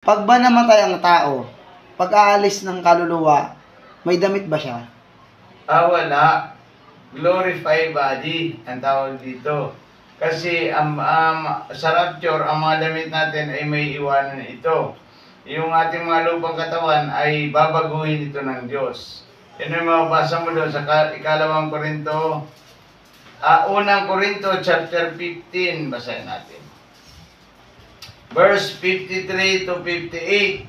Pag ba namatay ang tao, pag aalis ng kaluluwa, may damit ba siya? Wala. Glorified body ang tawag dito. Kasi sa rapture, ang mga damit natin ay may iwanan ito. Yung ating mga lupang katawan ay babaguhin ito ng Diyos. Yan ang mabasa mo doon sa ikalawang Korinto. Unang Korinto chapter 15, basahin natin. Verse 53 to 58.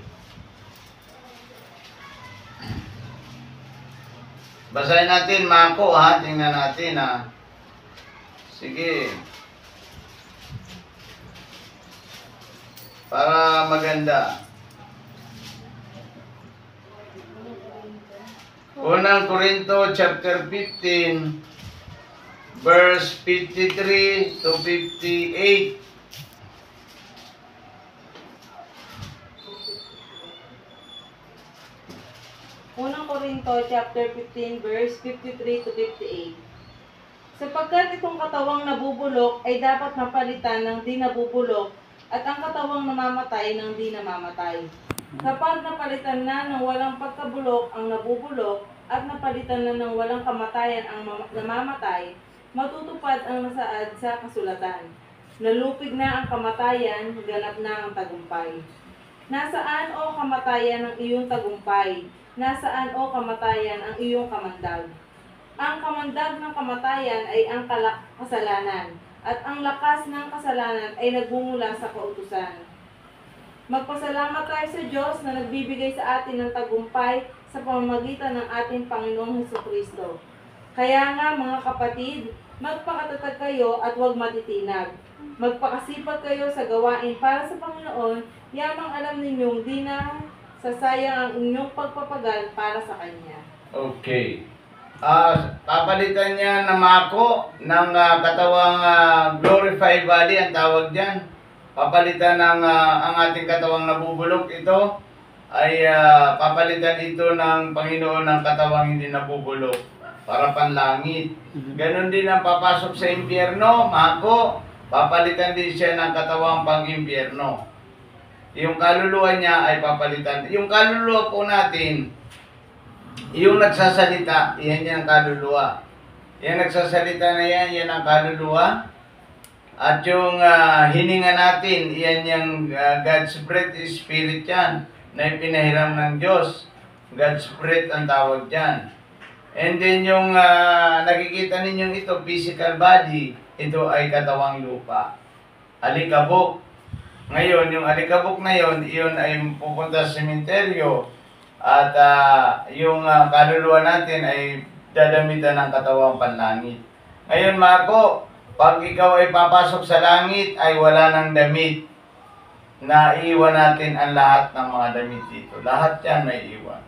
Basahin natin, Mako, ha? Tingnan natin, ha? Sige. Para maganda. Unang Korinto chapter 15, verse 53 to 58. Unang Korinto chapter 15 verse 53 to 58. Sapagkat itong katawang nabubulok ay dapat mapalitan ng di nabubulok at ang katawang namamatay ng di namamatay. Kapag napalitan na ng walang pagkabulok ang nabubulok at napalitan na ng walang kamatayan ang namamatay, matutupad ang nasaad sa kasulatan. Nalupig na ang kamatayan, ganap na ang tagumpay. Nasaan o kamatayan ang iyong tagumpay? Nasaan o kamatayan ang iyong kamandag? Ang kamandag ng kamatayan ay ang kasalanan, at ang lakas ng kasalanan ay nagmumula sa kautusan. Magpasalamat tayo sa Diyos na nagbibigay sa atin ng tagumpay sa pamamagitan ng ating Panginoong Hesukristo. Kaya nga mga kapatid, magpakatatag kayo at huwag matitinag. Magpakasipag kayo sa gawain para sa Panginoon, yamang alam ninyong di na sasayang ang inyong pagpapagal para sa Kanya. Okay. Papalitan niya na Mako ng katawang glorified body, ang tawag dyan. Papalitan ng ang ating katawang nabubulok ito ay papalitan ito ng Panginoon ng katawang hindi nabubulok para panlangit. Ganon din ang papasok sa impyerno, Mako, papalitan din siya ng katawang pang-impyerno. Yung kaluluwa niya ay papalitan. Yung kaluluwa po natin, yung nagsasalita, yan ang kaluluwa. Yung nagsasalita na yan ang kaluluwa. At yung hininga natin, yan yung God's breath, spirit yan, na ipinahiram ng Diyos. God's breath ang tawag dyan. And then yung nakikita ninyong ito, physical body, ito ay katawang lupa. Alikabok. Ngayon, yung alikabok na yon, iyon ay pupunta sa sementeryo at yung kaluluwa natin ay dadamitan ng katawang panlangit. Ngayon, Mako, pag ikaw ay papasok sa langit, ay wala ng damit. Naiwan natin ang lahat ng mga damit dito. Lahat yan may iwan.